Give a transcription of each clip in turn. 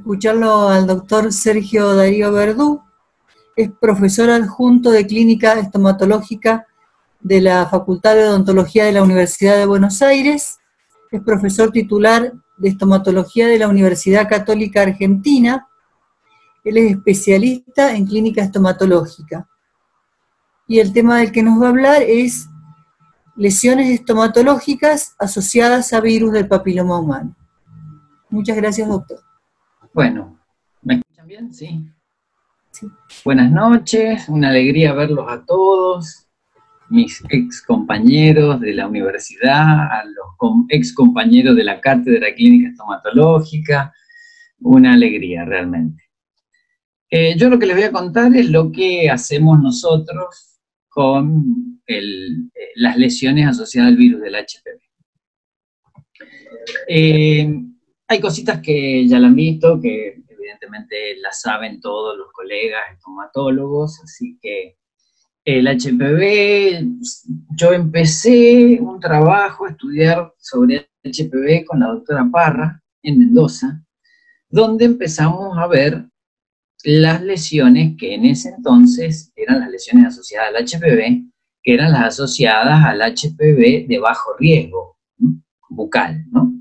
escucharlo al doctor Sergio Darío Verdú. Es profesor adjunto de Clínica Estomatológica de la Facultad de Odontología de la Universidad de Buenos Aires. Es profesor titular de Estomatología de la Universidad Católica Argentina. Él es especialista en clínica estomatológica. Y el tema del que nos va a hablar es lesiones estomatológicas asociadas a virus del papiloma humano. Muchas gracias, doctor. Bueno, ¿me escuchan bien? Sí. Sí. Buenas noches, una alegría verlos a todos, mis ex compañeros de la universidad, a los ex compañeros de la Cátedra Clínica Estomatológica, una alegría realmente. Yo lo que les voy a contar es lo que hacemos nosotros con las lesiones asociadas al virus del HPV. Hay cositas que ya la han visto, que evidentemente las saben todos los colegas estomatólogos, así que el HPV, yo empecé un trabajo a estudiar sobre el HPV con la doctora Parra en Mendoza, donde empezamos a ver las lesiones que en ese entonces eran las lesiones asociadas al HPV, que eran las asociadas al HPV de bajo riesgo bucal, ¿no?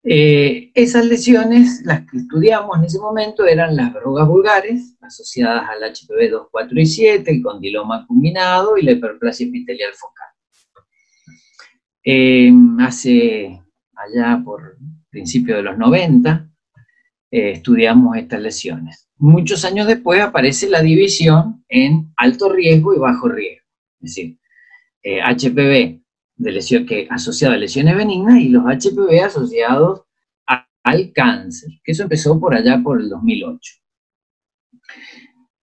Esas lesiones, las que estudiamos en ese momento, eran las verrugas vulgares, asociadas al HPV 2, 4 y 7, el condiloma acuminado y la hiperplasia epitelial focal. Allá por principios de los 90, estudiamos estas lesiones. Muchos años después aparece la división en alto riesgo y bajo riesgo, es decir, HPV de lesión, asociado a lesiones benignas, y los HPV asociados al cáncer, que eso empezó por allá por el 2008.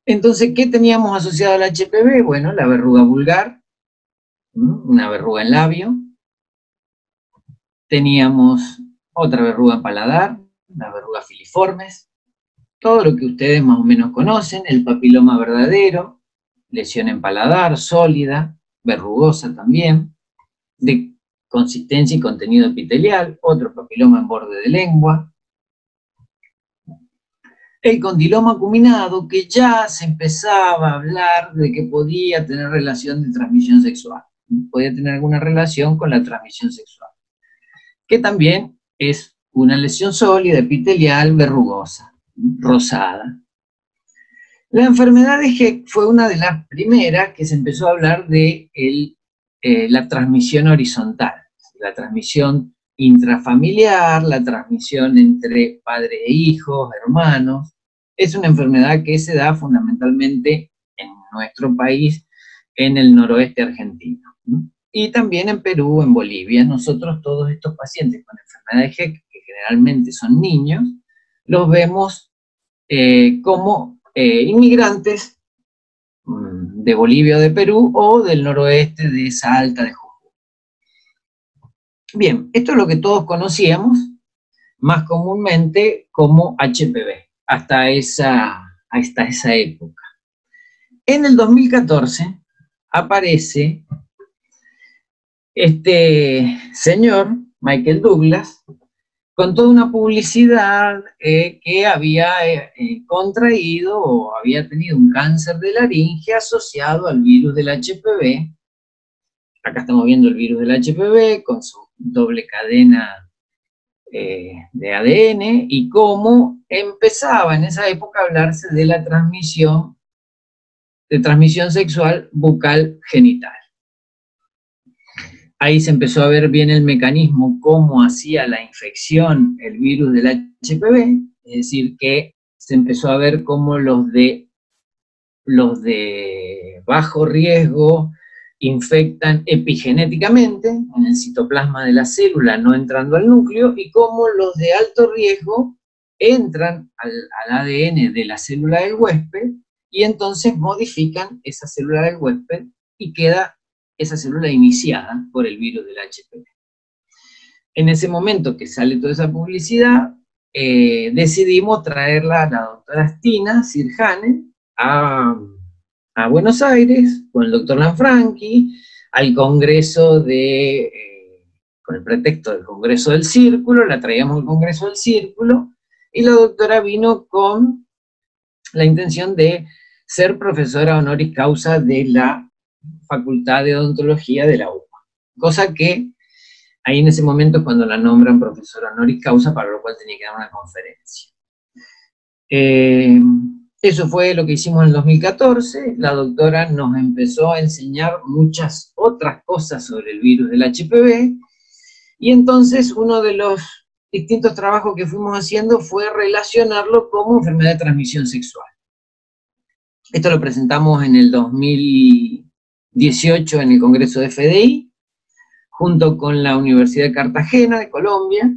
Entonces, ¿qué teníamos asociado al HPV? Bueno, la verruga vulgar, una verruga en labio, teníamos otra verruga en paladar, las verrugas filiformes, todo lo que ustedes más o menos conocen, el papiloma verdadero, lesión en paladar, sólida, verrugosa también, de consistencia y contenido epitelial, otro papiloma en borde de lengua, el condiloma acuminado, que ya se empezaba a hablar de que podía tener relación de transmisión sexual, podía tener alguna relación con la transmisión sexual, que también es una lesión sólida, epitelial, verrugosa, rosada. La enfermedad de Heck fue una de las primeras que se empezó a hablar de la transmisión horizontal, la transmisión intrafamiliar, la transmisión entre padres e hijos, hermanos. Es una enfermedad que se da fundamentalmente en nuestro país, en el noroeste argentino. Y también en Perú, en Bolivia. Nosotros todos estos pacientes con enfermedad de Heck, que generalmente son niños, los vemos como inmigrantes de Bolivia o de Perú, o del noroeste de Salta, de Jujuy. Bien, esto es lo que todos conocíamos, más comúnmente como HPV, hasta esa época. En el 2014 aparece este señor, Michael Douglas, con toda una publicidad que había contraído o había tenido un cáncer de laringe asociado al virus del HPV. Acá estamos viendo el virus del HPV con su doble cadena de ADN, y cómo empezaba en esa época a hablarse de la transmisión sexual bucal genital. Ahí se empezó a ver bien el mecanismo, cómo hacía la infección el virus del HPV, es decir, que se empezó a ver cómo los de bajo riesgo infectan epigenéticamente en el citoplasma de la célula, no entrando al núcleo, y cómo los de alto riesgo entran al ADN de la célula del huésped, y entonces modifican esa célula del huésped, y queda esa célula iniciada por el virus del HPV. En ese momento que sale toda esa publicidad, decidimos traerla a la doctora Stina Sirjane a Buenos Aires, con el doctor Lanfranchi, al congreso con el pretexto del Congreso del Círculo, la traíamos al Congreso del Círculo, y la doctora vino con la intención de ser profesora honoris causa de la Facultad de Odontología de la UBA. Cosa que ahí en ese momento es cuando la nombran profesora honoris causa, para lo cual tenía que dar una conferencia. Eso fue lo que hicimos en el 2014. La doctora nos empezó a enseñar muchas otras cosas sobre el virus del HPV, y entonces uno de los distintos trabajos que fuimos haciendo fue relacionarlo como enfermedad de transmisión sexual. Esto lo presentamos en el 2018 en el Congreso de FDI, junto con la Universidad de Cartagena, de Colombia,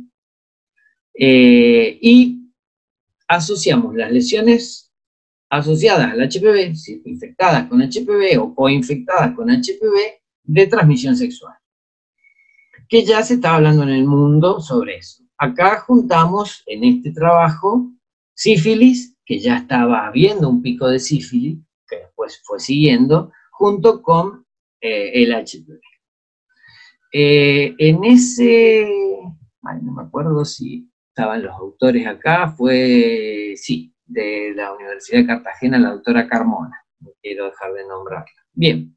y asociamos las lesiones asociadas al HPV, si infectadas con HPV o coinfectadas con HPV, de transmisión sexual, que ya se estaba hablando en el mundo sobre eso. Acá juntamos en este trabajo sífilis, que ya estaba habiendo un pico de sífilis, que después fue siguiendo, junto con el HPV. En ese, no me acuerdo si estaban los autores acá, sí, de la Universidad de Cartagena, la doctora Carmona, no quiero dejar de nombrarla. Bien.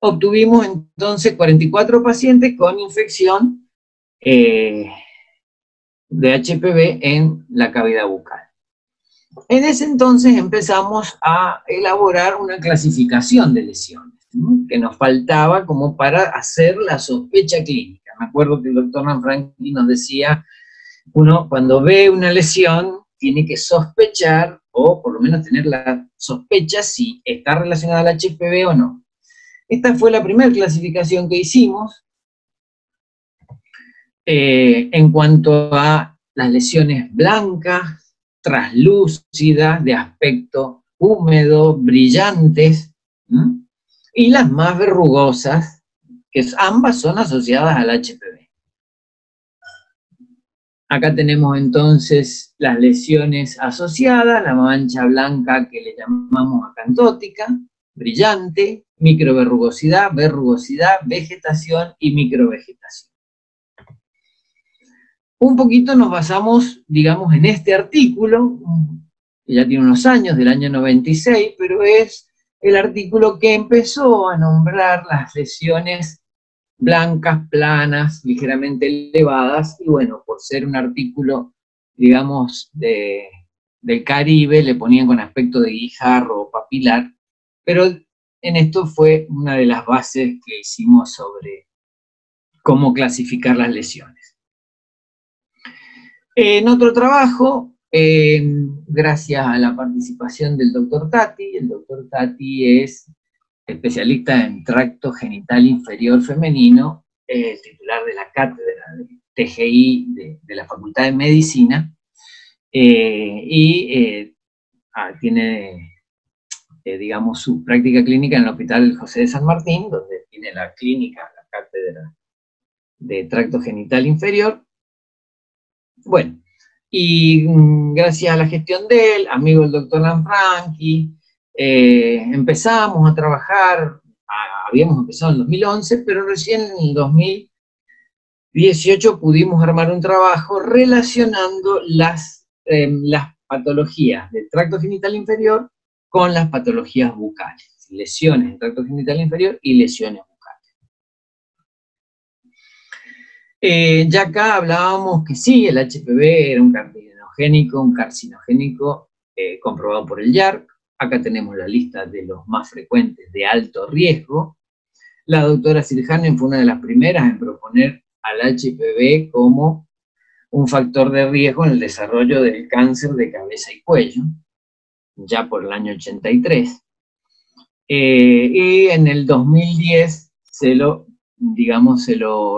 Obtuvimos entonces 44 pacientes con infección de HPV en la cavidad bucal. En ese entonces empezamos a elaborar una clasificación de lesiones, ¿no?, que nos faltaba como para hacer la sospecha clínica. Me acuerdo que el doctor Lanfranchi nos decía, uno cuando ve una lesión tiene que sospechar, o por lo menos tener la sospecha si está relacionada al HPV o no. Esta fue la primera clasificación que hicimos en cuanto a las lesiones blancas, traslúcidas, de aspecto húmedo, brillantes, y las más verrugosas, que ambas son asociadas al HPV. Acá tenemos entonces las lesiones asociadas, la mancha blanca que le llamamos acantótica, brillante, microverrugosidad, verrugosidad, vegetación y microvegetación. Un poquito nos basamos, digamos, en este artículo, que ya tiene unos años, del año 96, pero es el artículo que empezó a nombrar las lesiones blancas, planas, ligeramente elevadas, y bueno, por ser un artículo, digamos, del Caribe, le ponían con aspecto de guijarro o papilar, pero en esto fue una de las bases que hicimos sobre cómo clasificar las lesiones. En otro trabajo, gracias a la participación del doctor Tati, el doctor Tati es especialista en tracto genital inferior femenino, titular de la cátedra de TGI de la Facultad de Medicina, y tiene, digamos, su práctica clínica en el Hospital José de San Martín, donde tiene la clínica, la cátedra de tracto genital inferior. Bueno, y gracias a la gestión de él, amigo del doctor Lanfranchi, empezamos a trabajar, habíamos empezado en 2011, pero recién en el 2018 pudimos armar un trabajo relacionando las patologías del tracto genital inferior con las patologías bucales, lesiones del tracto genital inferior y lesiones bucales. Ya acá hablábamos que sí, el HPV era un carcinogénico comprobado por el IARC. Acá tenemos la lista de los más frecuentes de alto riesgo. La doctora Sirhanen fue una de las primeras en proponer al HPV como un factor de riesgo en el desarrollo del cáncer de cabeza y cuello, ya por el año 83. Y en el 2010 se lo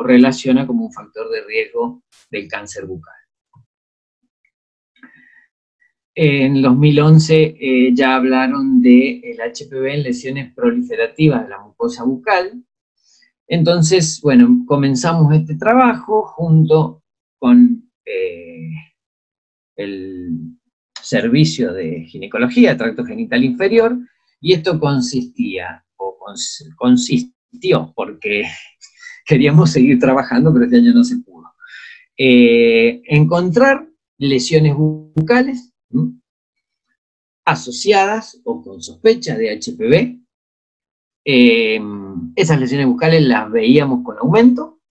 relaciona como un factor de riesgo del cáncer bucal. En 2011 ya hablaron del HPV en lesiones proliferativas de la mucosa bucal. Entonces, bueno, comenzamos este trabajo junto con el servicio de ginecología, tracto genital inferior, y esto consistió, porque queríamos seguir trabajando, pero este año no se pudo, encontrar lesiones bucales asociadas o con sospecha de HPV. Esas lesiones bucales las veíamos con aumento,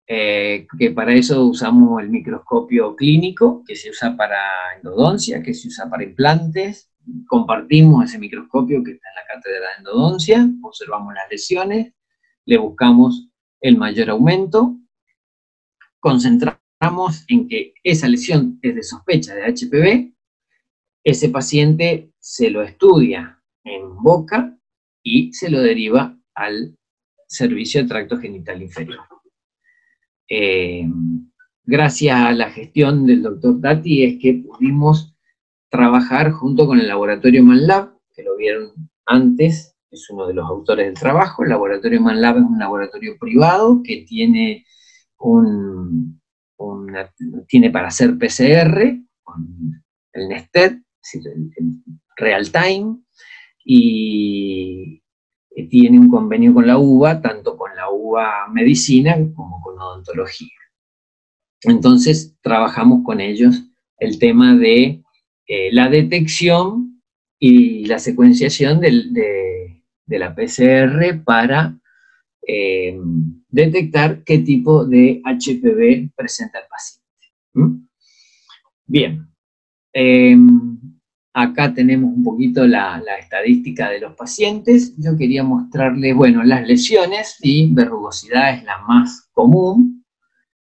que para eso usamos el microscopio clínico, que se usa para endodoncia, que se usa para implantes. Compartimos ese microscopio que está en la cátedra de endodoncia, observamos las lesiones, le buscamos el mayor aumento, concentramos en que esa lesión es de sospecha de HPV, ese paciente se lo estudia en boca y se lo deriva al servicio de tracto genital inferior. Gracias a la gestión del doctor Tati es que pudimos trabajar junto con el laboratorio Manlab, que lo vieron antes, es uno de los autores del trabajo. El laboratorio Manlab es un laboratorio privado que tiene tiene para hacer PCR, con el Nested, es decir, el real time, y tiene un convenio con la UBA, tanto con la UBA Medicina como con Odontología. Entonces, trabajamos con ellos el tema de la detección y la secuenciación de la PCR para detectar qué tipo de HPV presenta el paciente. Bien. Acá tenemos un poquito la estadística de los pacientes. Yo quería mostrarles, bueno, las lesiones, ¿sí? Verrugosidad es la más común,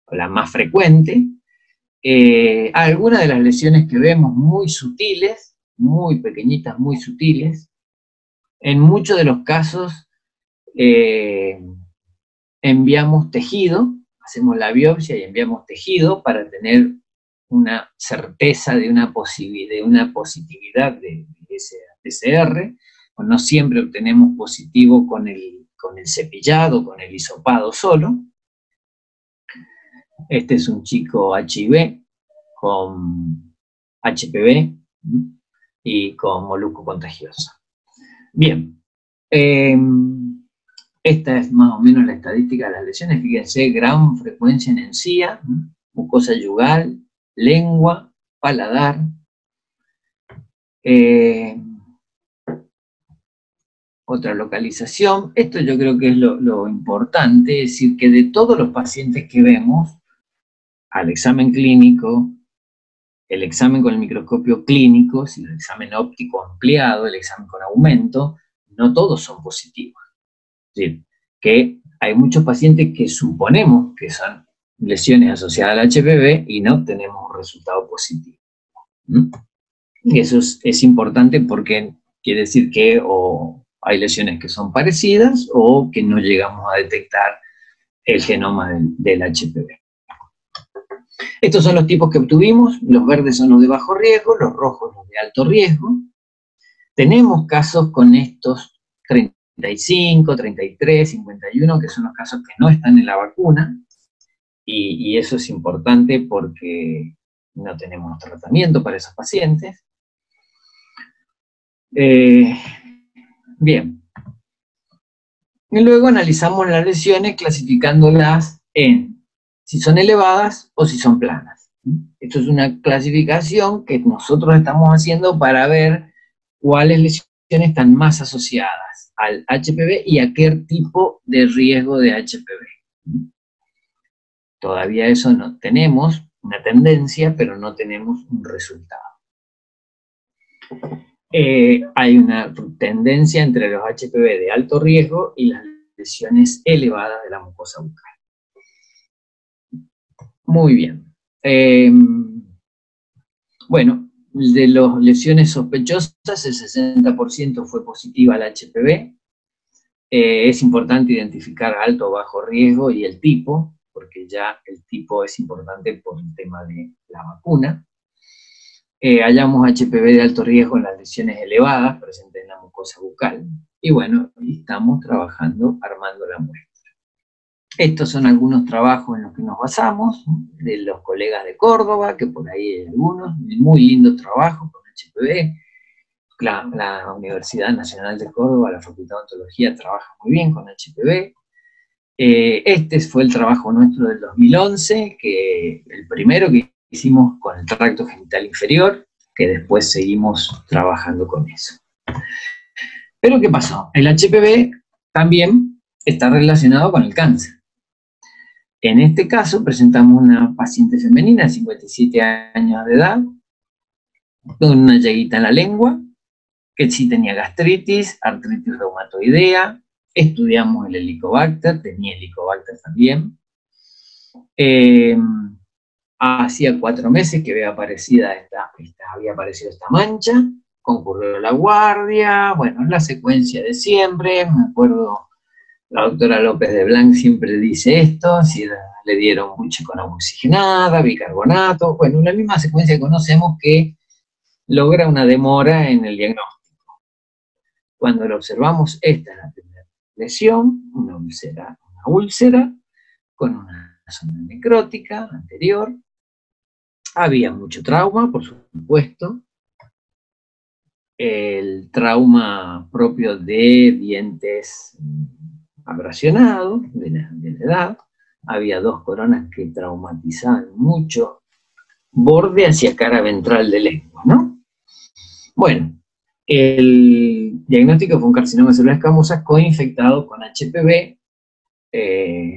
o la más frecuente. Algunas de las lesiones que vemos muy sutiles, muy pequeñitas, muy sutiles. En muchos de los casos enviamos tejido, hacemos la biopsia y enviamos tejido para tener una certeza de una positividad de ese PCR. No siempre obtenemos positivo con el cepillado, con el hisopado solo. Este es un chico HIV con HPV y con molusco contagioso. Bien, esta es más o menos la estadística de las lesiones. Fíjense, gran frecuencia en encía, mucosa yugal, lengua, paladar. Otra localización. Esto yo creo que es lo importante, es decir, que de todos los pacientes que vemos, al examen clínico, el examen con el microscopio clínico, si el examen óptico ampliado, el examen con aumento, no todos son positivos. Es decir, que hay muchos pacientes que suponemos que son lesiones asociadas al HPV y no obtenemos un resultado positivo. Y eso es importante porque quiere decir que o hay lesiones que son parecidas o que no llegamos a detectar el genoma del HPV. Estos son los tipos que obtuvimos. Los verdes son los de bajo riesgo, los rojos los de alto riesgo. Tenemos casos con estos 35, 33, 51, que son los casos que no están en la vacuna, y eso es importante porque no tenemos tratamiento para esos pacientes. Bien. Y luego analizamos las lesiones clasificándolas en si son elevadas o si son planas. Esto es una clasificación que nosotros estamos haciendo para ver cuáles lesiones están más asociadas al HPV y a qué tipo de riesgo de HPV. Todavía eso no tenemos, una tendencia, pero no tenemos un resultado. Hay una tendencia entre los HPV de alto riesgo y las lesiones elevadas de la mucosa bucal. Muy bien. Bueno, de las lesiones sospechosas, el 60% fue positiva al HPV. Es importante identificar alto o bajo riesgo y el tipo, porque ya el tipo es importante por el tema de la vacuna. Hallamos HPV de alto riesgo en las lesiones elevadas presentes en la mucosa bucal. Y bueno, estamos trabajando, armando la muestra. Estos son algunos trabajos en los que nos basamos, de los colegas de Córdoba, que por ahí hay algunos, muy lindos trabajos con HPV. La Universidad Nacional de Córdoba, la Facultad de Odontología, trabaja muy bien con HPV. Este fue el trabajo nuestro del 2011, el primero que hicimos con el tracto genital inferior, que después seguimos trabajando con eso. Pero ¿qué pasó? El HPV también está relacionado con el cáncer. En este caso presentamos una paciente femenina de 57 años de edad, con una llaguita en la lengua, que sí tenía gastritis, artritis reumatoidea, estudiamos el Helicobacter, tenía Helicobacter también. Hacía 4 meses que había aparecido esta mancha, concurrió la guardia, bueno, la secuencia de siempre, me acuerdo, la doctora López de Blanc siempre dice esto, si le dieron mucho con agua oxigenada, bicarbonato, bueno, la misma secuencia que conocemos que logra una demora en el diagnóstico. Cuando lo observamos, esta es la primera lesión, una úlcera con una zona necrótica anterior. Había mucho trauma, por supuesto. El trauma propio de dientes abrasionados, de la edad. Había 2 coronas que traumatizaban mucho, borde hacia cara ventral de lengua, ¿no? Bueno, el diagnóstico fue un carcinoma de células escamosas coinfectado con HPV.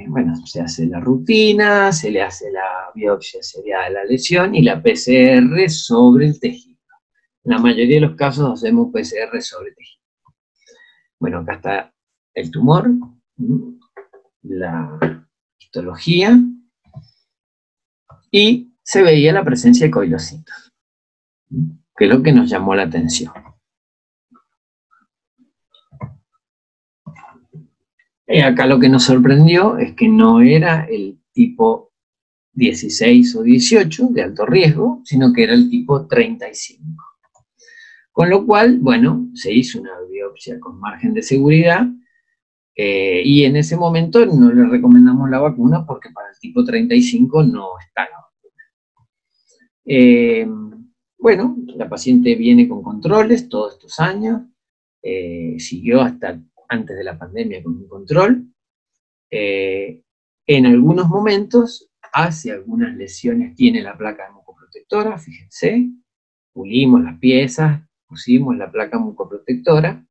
Bueno, se hace la rutina, se le hace la biopsia seriada de la lesión y la PCR sobre el tejido. En la mayoría de los casos hacemos PCR sobre tejido. Bueno, acá está el tumor, la histología, y se veía la presencia de coilocitos, que es lo que nos llamó la atención. Acá lo que nos sorprendió es que no era el tipo 16 o 18 de alto riesgo, sino que era el tipo 35. Con lo cual, bueno, se hizo una biopsia con margen de seguridad, y en ese momento no le recomendamos la vacuna porque para el tipo 35 no está la vacuna. Bueno, la paciente viene con controles todos estos años, siguió hasta antes de la pandemia con un control. En algunos momentos hace algunas lesiones, tiene la placa mucoprotectora, fíjense, pulimos las piezas, pusimos la placa mucoprotectora,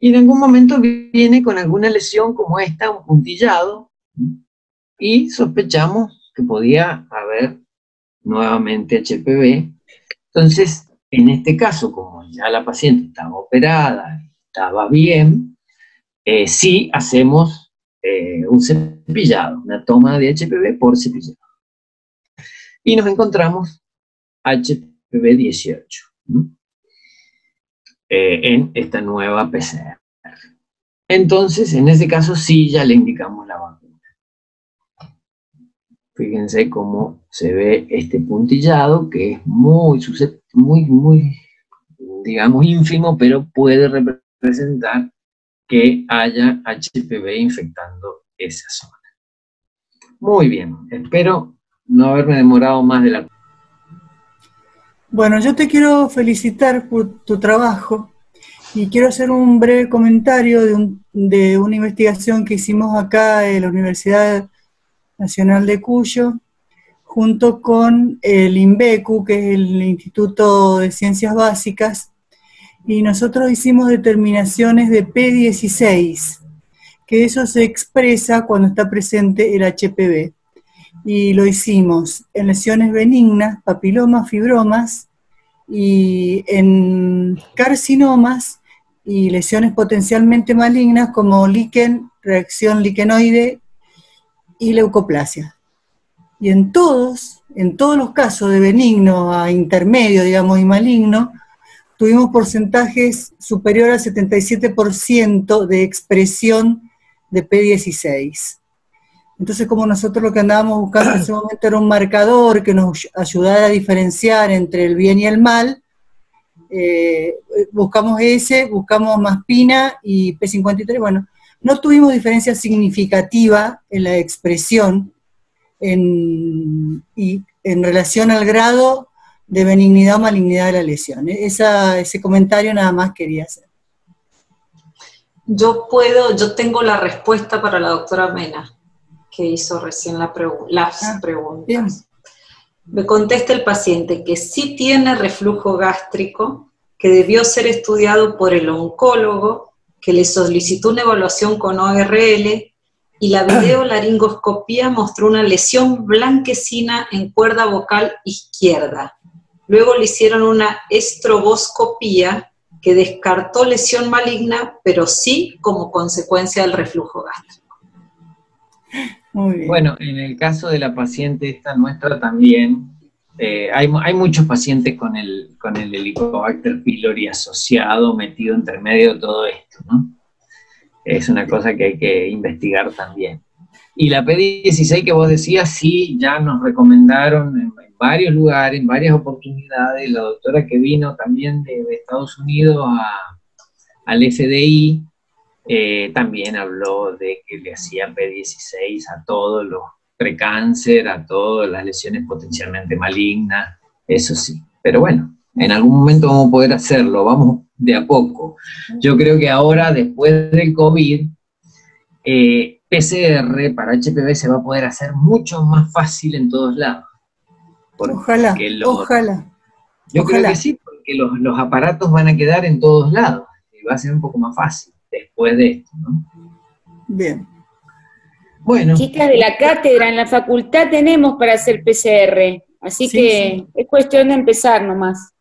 y en algún momento viene con alguna lesión como esta, un puntillado, y sospechamos que podía haber nuevamente HPV. Entonces, en este caso, como ya la paciente estaba operada, estaba bien, sí hacemos un cepillado, una toma de HPV por cepillado. Y nos encontramos HPV 18 en esta nueva PCR. Entonces, en ese caso sí ya le indicamos la vacuna. Fíjense cómo se ve este puntillado, que es muy, digamos, ínfimo, pero puede representar que haya HPV infectando esa zona. Muy bien, espero no haberme demorado más de la... Bueno, yo te quiero felicitar por tu trabajo y quiero hacer un breve comentario de una investigación que hicimos acá en la Universidad Nacional de Cuyo, junto con el INVECU, que es el Instituto de Ciencias Básicas, y nosotros hicimos determinaciones de P16, que eso se expresa cuando está presente el HPV. Y lo hicimos en lesiones benignas, papilomas, fibromas, y en carcinomas y lesiones potencialmente malignas como líquen, reacción liquenoide y leucoplasia. Y en todos los casos de benigno a intermedio, digamos, y maligno, tuvimos porcentajes superiores al 77% de expresión de P16. Entonces, como nosotros lo que andábamos buscando en ese momento era un marcador que nos ayudara a diferenciar entre el bien y el mal, buscamos ese, buscamos MASPINA y P53, bueno, no tuvimos diferencia significativa en la expresión y en relación al grado de benignidad o malignidad de la lesión. Ese comentario nada más quería hacer. Yo tengo la respuesta para la doctora Mena, que hizo recién las preguntas. Bien. Me contesta el paciente que sí tiene reflujo gástrico, que debió ser estudiado por el oncólogo, que le solicitó una evaluación con ORL, y la videolaringoscopía mostró una lesión blanquecina en cuerda vocal izquierda. Luego le hicieron una estroboscopía que descartó lesión maligna, pero sí como consecuencia del reflujo gástrico. Muy bien. Bueno, en el caso de la paciente esta nuestra también, hay muchos pacientes con el Helicobacter pylori asociado, metido entre medio de todo esto, ¿no? Es una cosa que hay que investigar también. Y la P16 que vos decías, sí, ya nos recomendaron en varios lugares, en varias oportunidades. La doctora que vino también de Estados Unidos al FDI, también habló de que le hacían P16 a todos los precáncer, a todas las lesiones potencialmente malignas, eso sí. Pero bueno, en algún momento vamos a poder hacerlo, vamos de a poco. Yo creo que ahora, después del COVID, PCR para HPV se va a poder hacer mucho más fácil en todos lados. Ojalá, ojalá. Yo creo que sí, porque los aparatos van a quedar en todos lados, y va a ser un poco más fácil después de esto, ¿no? Bien. Bueno. Chicas de la cátedra, en la facultad tenemos para hacer PCR, así que es cuestión de empezar nomás.